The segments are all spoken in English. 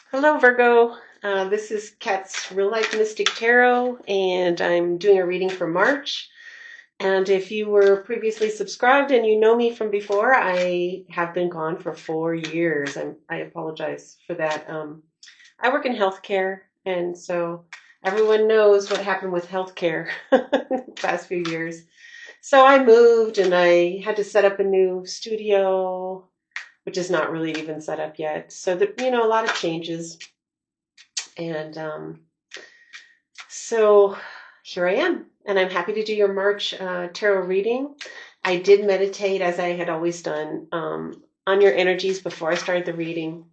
Hello, Virgo. This is Kat's Real Life Mystic Tarot, and I'm doing a reading for March. And if you were previously subscribed and you know me from before, I have been gone for 4 years. I apologize for that. I work in healthcare, and so everyone knows what happened with healthcare the past few years. So I moved and I had to set up a new studio, which is not really even set up yet. So, a lot of changes. And so here I am, and I'm happy to do your March tarot reading. I did meditate, as I had always done, on your energies before I started the reading.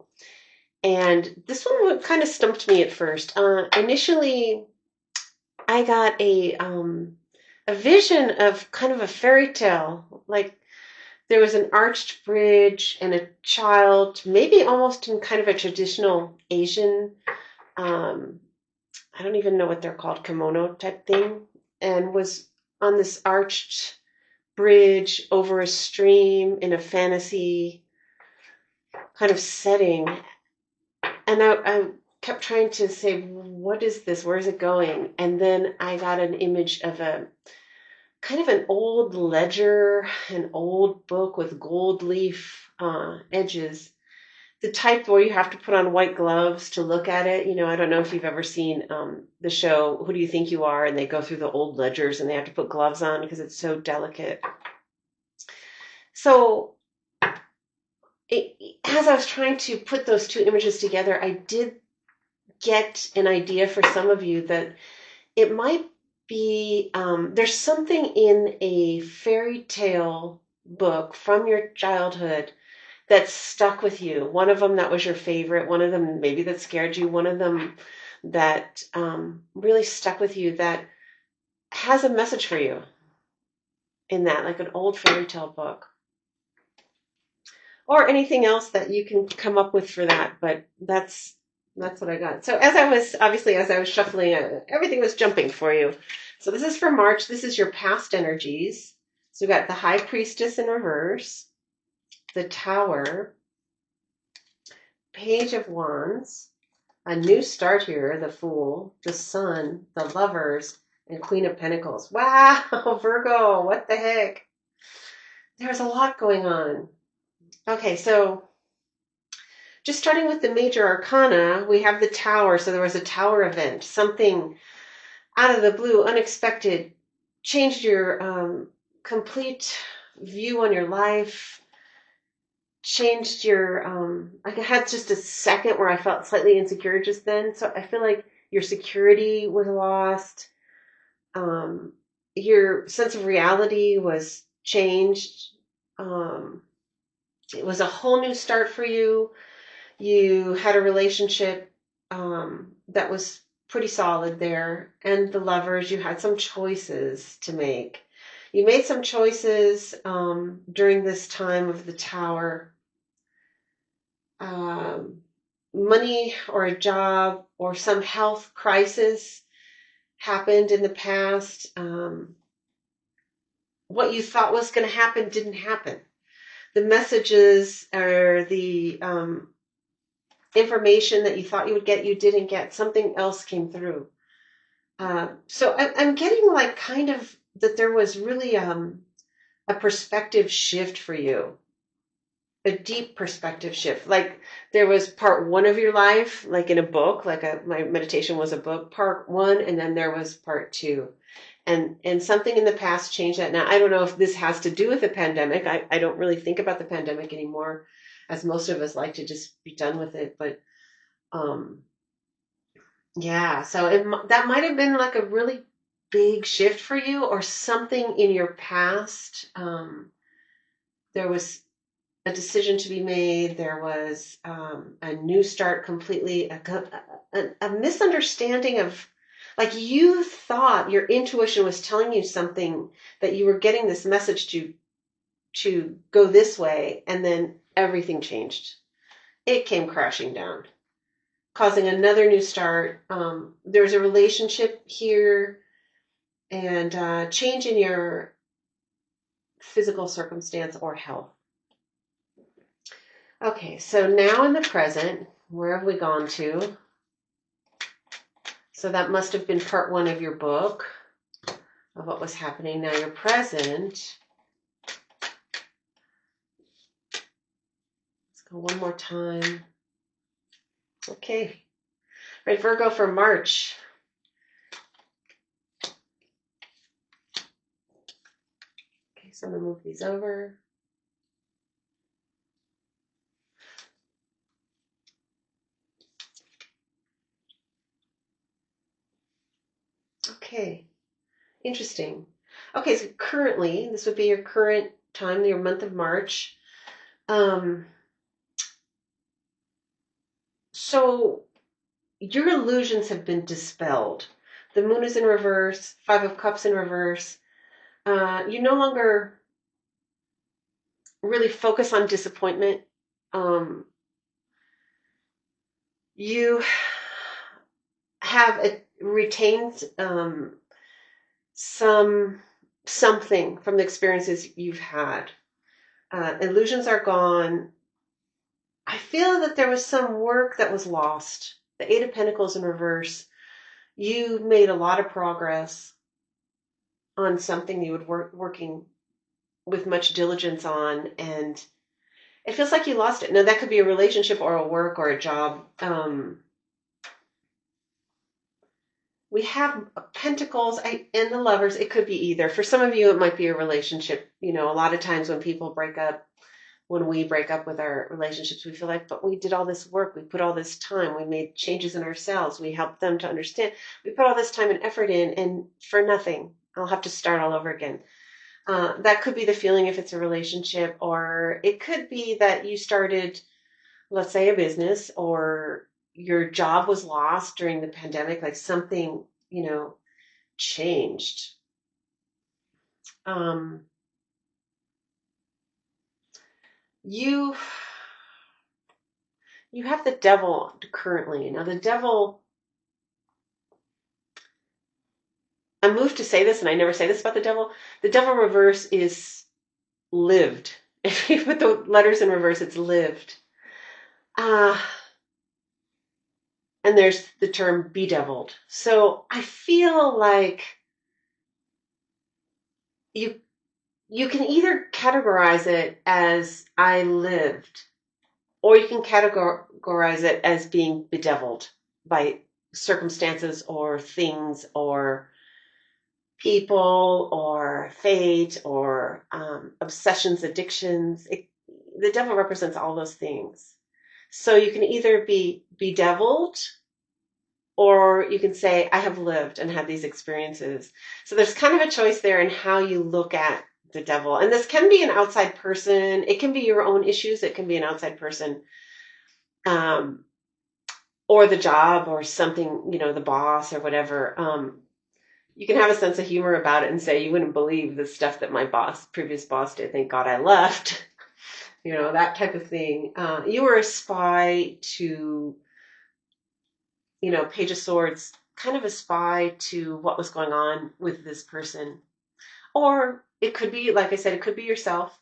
And this one kind of stumped me at first. Initially, I got a vision of kind of a fairy tale, like there was an arched bridge and a child, maybe almost in kind of a traditional Asian um, I don't even know what they're called, kimono type thing, and was on this arched bridge over a stream in a fantasy kind of setting. And I kept trying to say, what is this? Where is it going? And then I got an image of a kind of an old ledger, an old book with gold leaf edges, the type where you have to put on white gloves to look at it. I don't know if you've ever seen the show Who Do You Think You Are? And they go through the old ledgers and they have to put gloves on because it's so delicate. So as I was trying to put those two images together, I did get an idea for some of you that it might be there's something in a fairy tale book from your childhood that stuck with you. One of them that was your favorite, one of them maybe that scared you, one of them that really stuck with you that has a message for you in that, like an old fairy tale book. Or anything else that you can come up with for that, but that's what I got. So as I was shuffling, everything was jumping for you. So this is for March. This is your past energies. So we got the High Priestess in reverse, the Tower, Page of Wands, a new start here, the Fool, the Sun, the Lovers, and Queen of Pentacles. Wow, Virgo, what the heck? There's a lot going on. Okay, so just starting with the major arcana, we have the Tower. So there was a Tower event, something out of the blue, unexpected, changed your complete view on your life, changed your I had just a second where I felt slightly insecure just then. So I feel like your security was lost. Your sense of reality was changed. It was a whole new start for you. You had a relationship that was pretty solid there. And the Lovers, you had some choices to make. You made some choices during this time of the Tower. Money or a job or some health crisis happened in the past. What you thought was going to happen didn't happen. The messages or the information that you thought you would get, you didn't get. Something else came through. So I'm getting like kind of that there was really a perspective shift for you, a deep perspective shift. Like there was part one of your life, like in a book, my meditation was a book, part one, and then there was part two. And something in the past changed that. Now, I don't know if this has to do with the pandemic. I don't really think about the pandemic anymore, as most of us like to just be done with it. But yeah, so that might have been like a really big shift for you, or something in your past. There was a decision to be made. There was a new start completely, a misunderstanding of, like you thought your intuition was telling you something, that you were getting this message to go this way, and then everything changed. It came crashing down, causing another new start. There was a relationship here and change in your physical circumstance or health. Okay, so now in the present, Where have we gone to? So that must have been part 1 of your book of what was happening. Now you're present. Let's go one more time. Okay. Right, Virgo for March. Okay, so I'm going to move these over. Okay, interesting. Okay, so currently, this would be your current time, your month of March. So your illusions have been dispelled. The moon is in reverse, 5 of Cups in reverse. You no longer really focus on disappointment. You have retained something from the experiences you've had. Illusions are gone. I feel that there was some work that was lost. The 8 of Pentacles in reverse. You made a lot of progress on something you were working with much diligence on, and it feels like you lost it. Now, that could be a relationship or a work or a job. We have Pentacles and the Lovers. It could be either. For some of you, it might be a relationship. You know, a lot of times when people break up, when we break up with our relationships, we feel like, but we did all this work. We put all this time. We made changes in ourselves. We helped them to understand. We put all this time and effort in, and for nothing. I'll have to start all over again. That could be the feeling if it's a relationship, or it could be that you started, let's say, a business, or your job was lost during the pandemic, like something, changed. You have the Devil currently. Now, the Devil, I'm moved to say this, and I never say this about the Devil. The Devil reverse is lived. If you put the letters in reverse, it's lived. And there's the term bedeviled. So I feel like you can either categorize it as I lived, or you can categorize it as being bedeviled by circumstances or things or people or fate or obsessions, addictions. The devil represents all those things. So you can either be bedeviled, or you can say, I have lived and had these experiences. So there's kind of a choice there in how you look at the devil. And this can be an outside person. It can be your own issues. It can be an outside person, or the job or something, the boss or whatever. You can have a sense of humor about it and say, you wouldn't believe the stuff that my previous boss did. Thank God I left. That type of thing. You were a spy to, Page of Swords, kind of a spy to what was going on with this person. Or it could be, like I said, it could be yourself.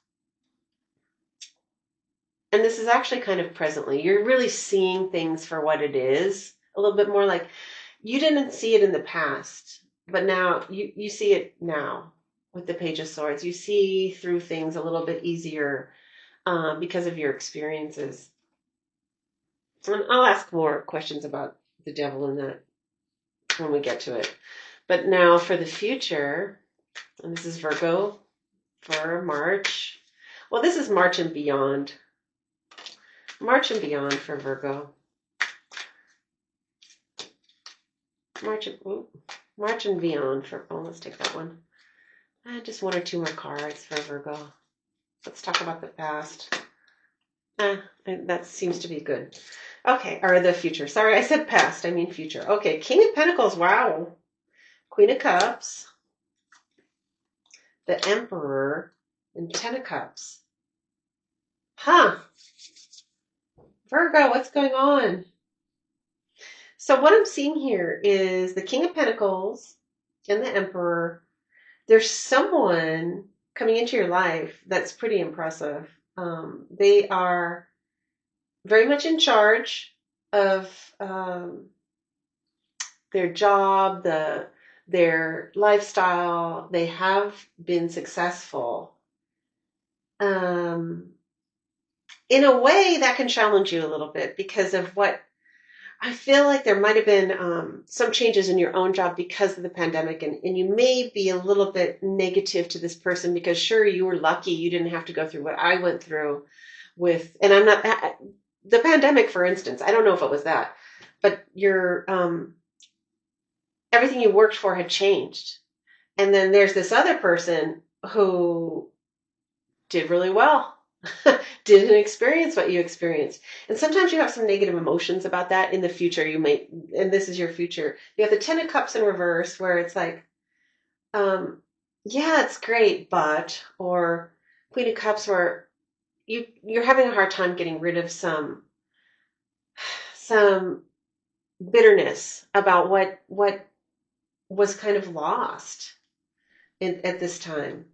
And this is actually kind of presently. You're really seeing things for what it is. A little bit more like you didn't see it in the past, but now you see it now with the Page of Swords. You see through things a little bit easier because of your experiences. And I'll ask more questions about the devil in that when we get to it. But now for the future, and this is Virgo for March. Well, this is March and beyond. March and beyond for Virgo. March and beyond for, let's take that one. Just 1 or 2 more cards for Virgo. Let's talk about the past. That seems to be good. Okay, or the future. Sorry, I said past. I mean future. Okay, King of Pentacles. Wow. Queen of Cups. The Emperor. And 10 of Cups. Huh. Virgo, what's going on? So what I'm seeing here is the King of Pentacles and the Emperor. There's someone coming into your life that's pretty impressive. They are very much in charge. of their job, their lifestyle. They have been successful. In a way that can challenge you a little bit because of what I feel like there might have been some changes in your own job because of the pandemic, and you may be a little bit negative to this person because sure, you were lucky you didn't have to go through what I went through with, and I'm not, the pandemic, for instance, I don't know if it was that, but your, everything you worked for had changed. And then there's this other person who did really well, didn't experience what you experienced. And sometimes you have some negative emotions about that in the future. You may, and this is your future. You have the Ten of Cups in reverse where it's like, yeah, it's great, but, or Queen of Cups where you're having a hard time getting rid of some bitterness about what was kind of lost at this time.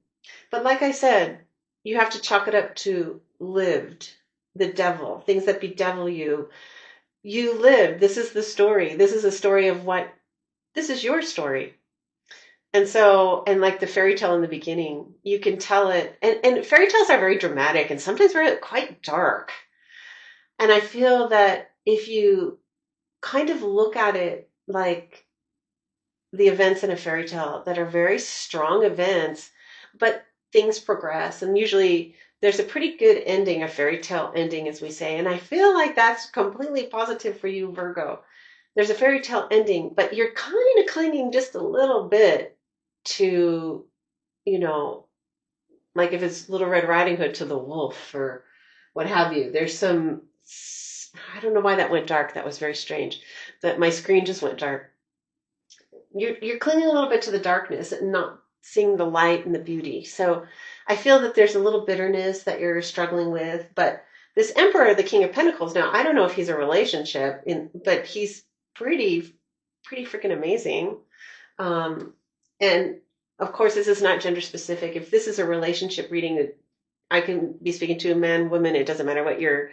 But like I said, you have to chalk it up to lived, the devil, things that bedevil you. You lived. This is the story. This is a story of what, this is your story. And so, and like the fairy tale in the beginning, you can tell it. And fairy tales are very dramatic and sometimes very quite dark. And I feel that if you kind of look at it like the events in a fairy tale that are very strong events, but things progress. And usually there's a pretty good ending, a fairy tale ending, as we say. And I feel like that's completely positive for you, Virgo. There's a fairy tale ending, but you're kind of clinging just a little bit to, you know, like if it's Little Red Riding Hood to the wolf or what have you. There's some, I don't know why that went dark. That was very strange. That my screen just went dark. You're clinging a little bit to the darkness and not seeing the light and the beauty. So I feel that there's a little bitterness that you're struggling with. But this Emperor, the King of Pentacles, now I don't know if he's a relationship, but he's pretty freaking amazing. And of course, this is not gender specific. If this is a relationship reading, I can be speaking to a man, woman. It doesn't matter what your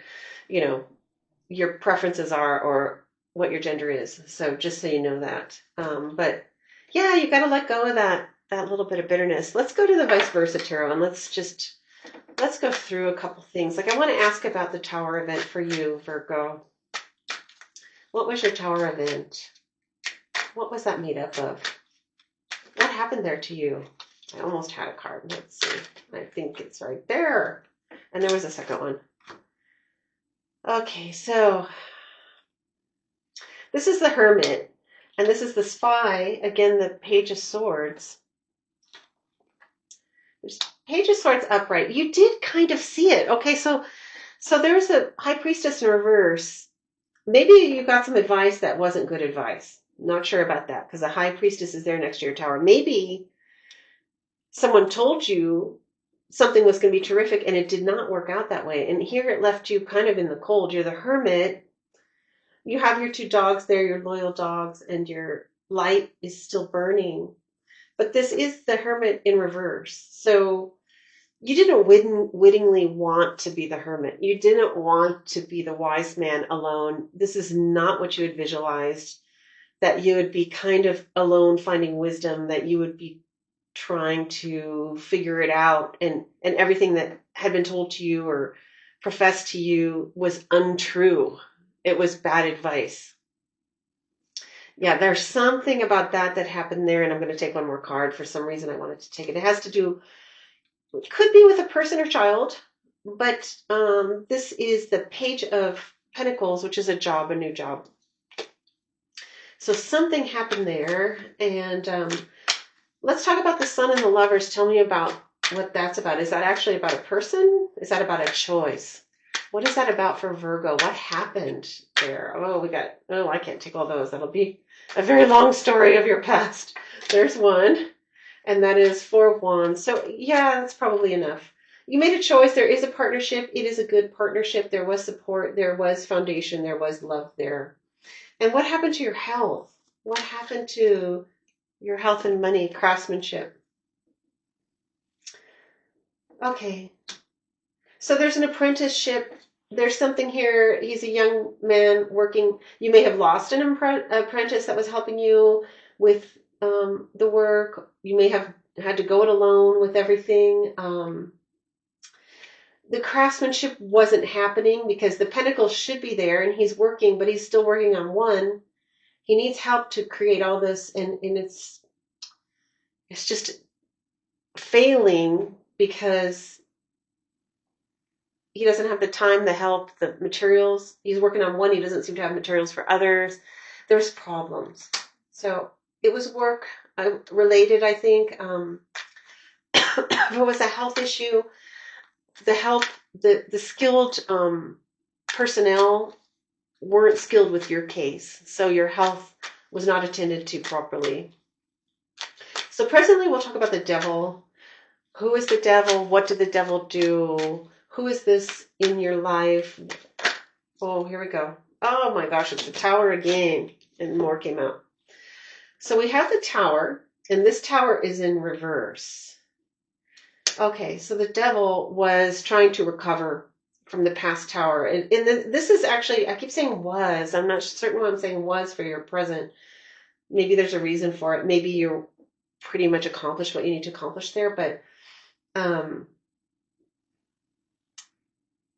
preferences are or what your gender is. So just so you know that. But yeah, you got to let go of that little bit of bitterness. Let's go to the vice versa tarot and let's go through a couple things. Like I want to ask about the Tower event for you, Virgo. What was your Tower event? What was that made up of? What happened there to you? I almost had a card. Let's see. I think it's right there. And there was a second one. Okay, so this is the Hermit, and this is the Spy. Again, the Page of Swords. There's Page of Swords upright. You did kind of see it. Okay, so there's a High Priestess in reverse. Maybe you got some advice that wasn't good advice. Not sure about that, because the High Priestess is there next to your tower. Maybe someone told you something was going to be terrific, and it did not work out that way. And here it left you kind of in the cold. You're the Hermit. You have your two dogs there, your loyal dogs, and your light is still burning. But this is the Hermit in reverse. So you didn't wittingly want to be the Hermit. You didn't want to be the wise man alone. This is not what you had visualized, that you would be kind of alone finding wisdom, that you would be trying to figure it out, and everything that had been told to you or professed to you was untrue. It was bad advice. Yeah, there's something about that happened there, and I'm going to take one more card. For some reason, I wanted to take it. It has to do, it could be with a person or child, but this is the Page of Pentacles, which is a job, a new job. So something happened there, and let's talk about the Sun and the Lovers. Tell me about what that's about. Is that actually about a person? Is that about a choice? What is that about for Virgo? What happened there? Oh, I can't take all those. That'll be a very long story of your past. There's one, and that is Four of Wands. So yeah, that's probably enough. You made a choice. There is a partnership. It is a good partnership. There was support. There was foundation. There was love there. And what happened to your health? What happened to your health and money, craftsmanship? Okay. So there's an apprenticeship there's something here. He's a young man working. You may have lost an apprentice that was helping you with the work. You may have had to go it alone with everything. The craftsmanship wasn't happening because the pentacles should be there and he's working, but he's still working on one. He needs help to create all this, and it's just failing because he doesn't have the time, the help, the materials. He's working on one. He doesn't seem to have materials for others. There's problems. So it was work related, I think. If it was a health issue, the skilled personnel weren't skilled with your case. So your health was not attended to properly. So presently we'll talk about the devil. Who is the devil? What did the devil do? Who is this in your life? Oh, here we go. Oh my gosh, it's the tower again. And more came out. So we have the tower, and this tower is in reverse. Okay, so the devil was trying to recover from the past tower. And this is actually, I keep saying was. I'm not certain what I'm saying was for your present. Maybe there's a reason for it. Maybe you're pretty much accomplished what you need to accomplish there, but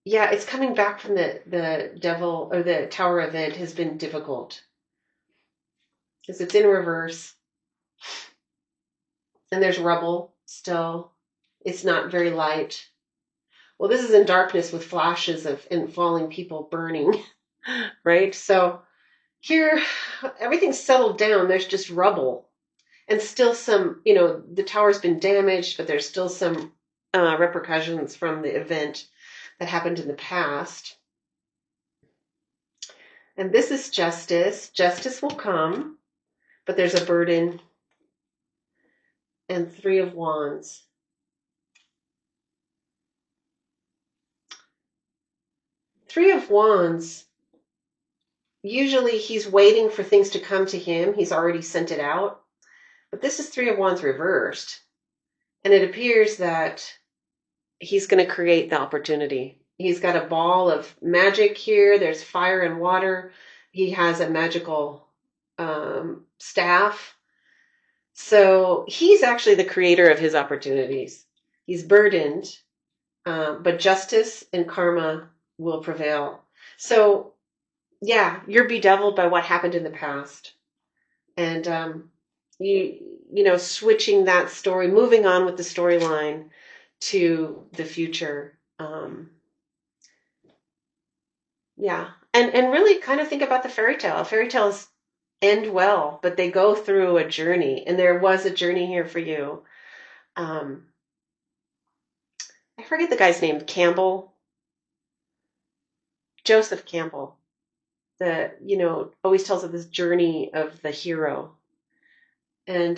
yeah, it's coming back from the devil, or the tower event has been difficult because it's in reverse and there's rubble still. It's not very light. Well, this is in darkness with flashes and falling people burning, right? So here, everything's settled down. There's just rubble and still some, the tower's been damaged, but there's still some repercussions from the event that happened in the past. And this is justice. Justice will come, but there's a burden. And 3 of Wands. Three of Wands, usually he's waiting for things to come to him. He's already sent it out. But this is 3 of Wands reversed. And it appears that he's going to create the opportunity. He's got a ball of magic here. There's fire and water. He has a magical staff. So he's actually the creator of his opportunities. He's burdened, but justice and karma will prevail. So yeah, you're bedeviled by what happened in the past. And switching that story, moving on with the storyline to the future. Yeah. And really kind of think about the fairy tale. Fairy tales end well, but they go through a journey, and there was a journey here for you. I forget the guy's name, Campbell, Joseph Campbell, always tells of this journey of the hero. And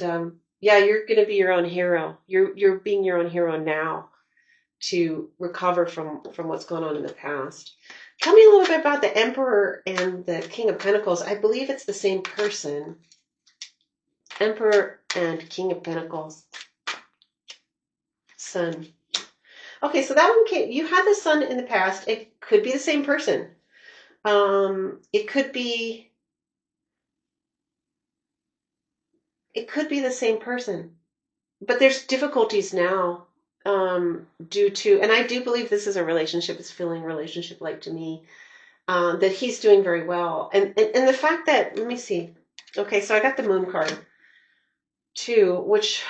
yeah, you're going to be your own hero. You're being your own hero now to recover from what's going on in the past. Tell me a little bit about the Emperor and the King of Pentacles. I believe it's the same person. Emperor and King of Pentacles. Sun. Okay, so that one you had the Sun in the past. It could be the same person. It could be the same person. But there's difficulties now due to, and I do believe this is a relationship, it's feeling relationship-like to me, that he's doing very well. And the fact that, let me see. Okay, so I got the Moon card too, which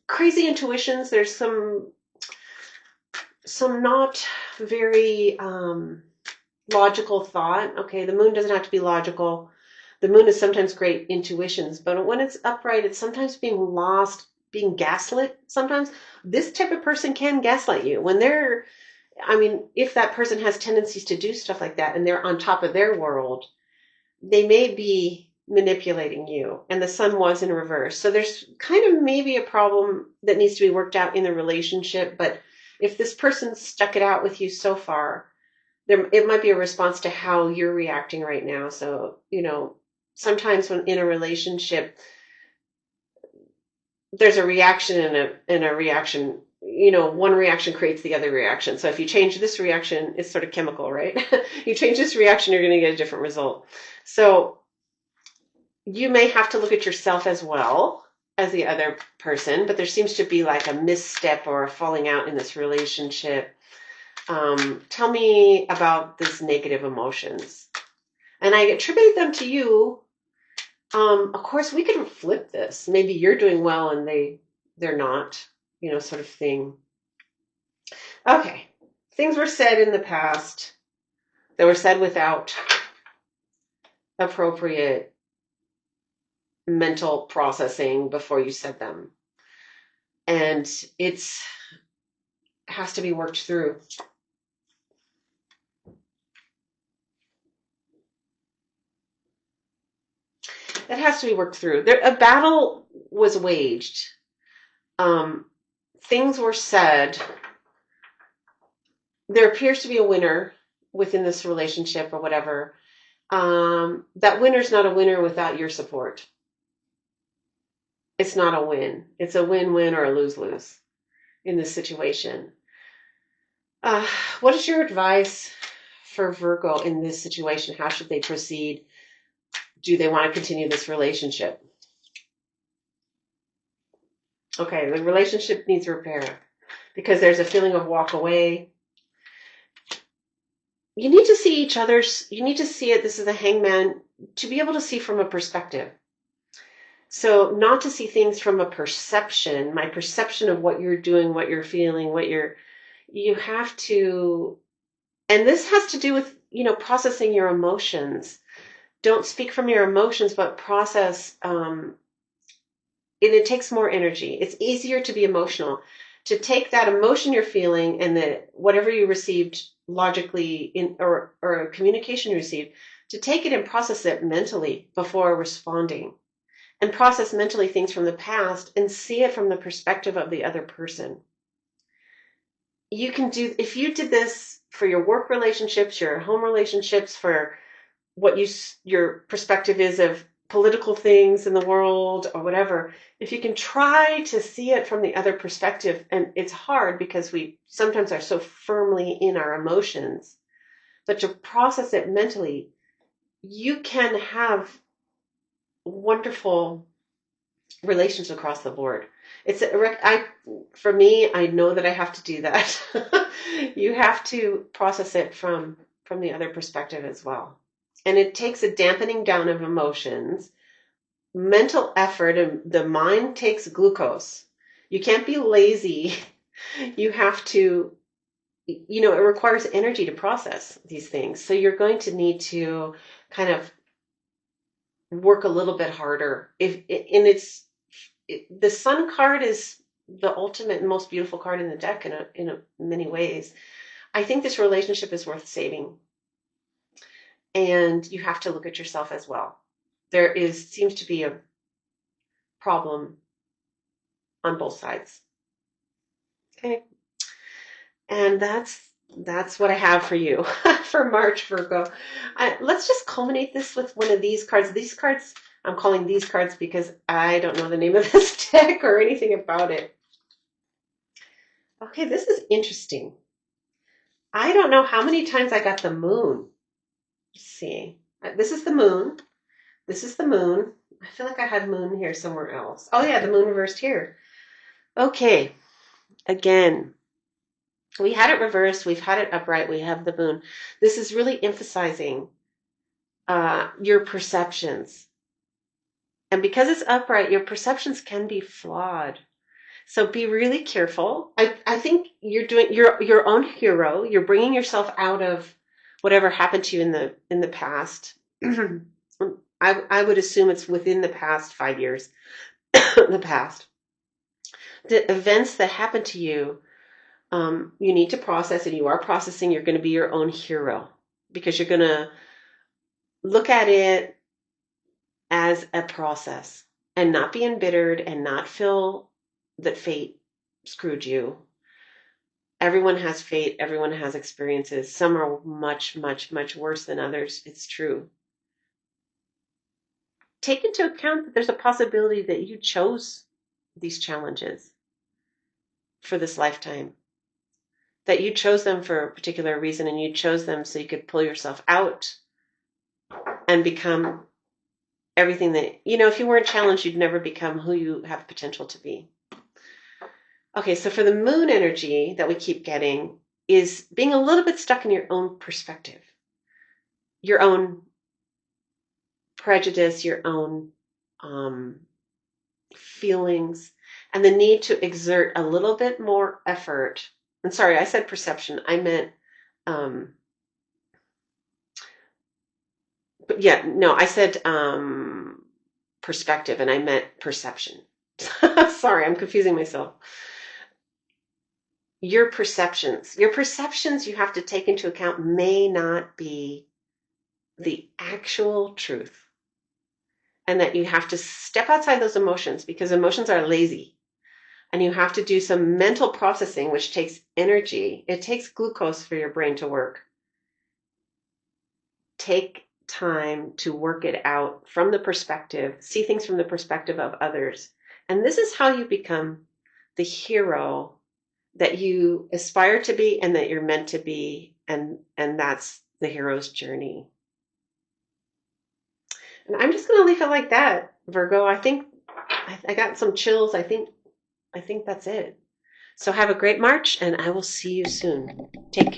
crazy intuitions. There's some not very logical thought. Okay, the Moon doesn't have to be logical. The Moon is sometimes great intuitions, but when it's upright, it's sometimes being lost, being gaslit. Sometimes this type of person can gaslight you when if that person has tendencies to do stuff like that and they're on top of their world, they may be manipulating you. And the Sun was in reverse. So there's kind of maybe a problem that needs to be worked out in the relationship. But if this person stuck it out with you so far, it might be a response to how you're reacting right now. So, sometimes when in a relationship, there's a reaction and a reaction, one reaction creates the other reaction. So if you change this reaction, it's sort of chemical, right? You change this reaction, you're going to get a different result. So you may have to look at yourself as well as the other person, but there seems to be like a misstep or a falling out in this relationship. Tell me about these negative emotions. And I attribute them to you. Of course, we could flip this. Maybe you're doing well and they're not, sort of thing. Okay. Things were said in the past that were said without appropriate mental processing before you said them. And it has to be worked through. It has to be worked through. A battle was waged. Things were said. There appears to be a winner within this relationship or whatever. That winner's not a winner without your support. It's not a win. It's a win-win or a lose-lose in this situation. What is your advice for Virgo in this situation? How should they proceed? Do they want to continue this relationship? Okay, the relationship needs repair because there's a feeling of walk away. You need to see each other's, you need to see it, this is the Hangman, to be able to see from a perspective. So not to see things from a perception, my perception of what you're doing, what you're feeling, you have to, and this has to do with, processing your emotions. Don't speak from your emotions, but process, and it takes more energy. It's easier to be emotional, to take that emotion you're feeling and whatever you received logically or a communication you received, to take it and process it mentally before responding, and process mentally things from the past and see it from the perspective of the other person. You can do, if you did this for your work relationships, your home relationships, for what your perspective is of political things in the world or whatever, if you can try to see it from the other perspective, and it's hard because we sometimes are so firmly in our emotions, but to process it mentally, you can have wonderful relations across the board. For me, I know that I have to do that. You have to process it from the other perspective as well. And it takes a dampening down of emotions, mental effort, and the mind takes glucose. You can't be lazy. You have to, it requires energy to process these things. So you're going to need to kind of work a little bit harder. The Sun card is the ultimate and most beautiful card in the deck in many ways. I think this relationship is worth saving. And you have to look at yourself as well. Seems to be a problem on both sides. Okay. And that's what I have for you for March, Virgo. Let's just culminate this with one of these cards. These cards, I'm calling these cards because I don't know the name of this deck or anything about it. Okay, this is interesting. I don't know how many times I got the moon. Let's see. This is the moon. This is the moon. I feel like I had moon here somewhere else. Oh yeah, the moon reversed here. Okay. Again, we had it reversed. We've had it upright. We have the moon. This is really emphasizing your perceptions. And because it's upright, your perceptions can be flawed. So be really careful. I think you're doing your own hero. You're bringing yourself out of whatever happened to you in the past. I would assume it's within the past 5 years. The past. The events that happened to you, you need to process, and you are processing. You're going to be your own hero because you're going to look at it as a process and not be embittered and not feel that fate screwed you. Everyone has fate. Everyone has experiences. Some are much, much, much worse than others. It's true. Take into account that there's a possibility that you chose these challenges. for this lifetime, that you chose them for a particular reason, and you chose them so you could pull yourself out and become everything that, if you weren't challenged, you'd never become who you have potential to be. Okay, so for the moon energy that we keep getting is being a little bit stuck in your own perspective, your own prejudice, your own feelings, and the need to exert a little bit more effort. And sorry, I said perception. I meant, but yeah, no, I said perspective, and I meant perception. Sorry, I'm confusing myself. Your perceptions you have to take into account may not be the actual truth. And that you have to step outside those emotions, because emotions are lazy. And you have to do some mental processing, which takes energy. It takes glucose for your brain to work. Take time to work it out from the perspective, see things from the perspective of others. And this is how you become the hero that you aspire to be and that you're meant to be. And that's the hero's journey. And I'm just going to leave it like that, Virgo. I think I got some chills. I think that's it. So have a great March, and I will see you soon. Take care.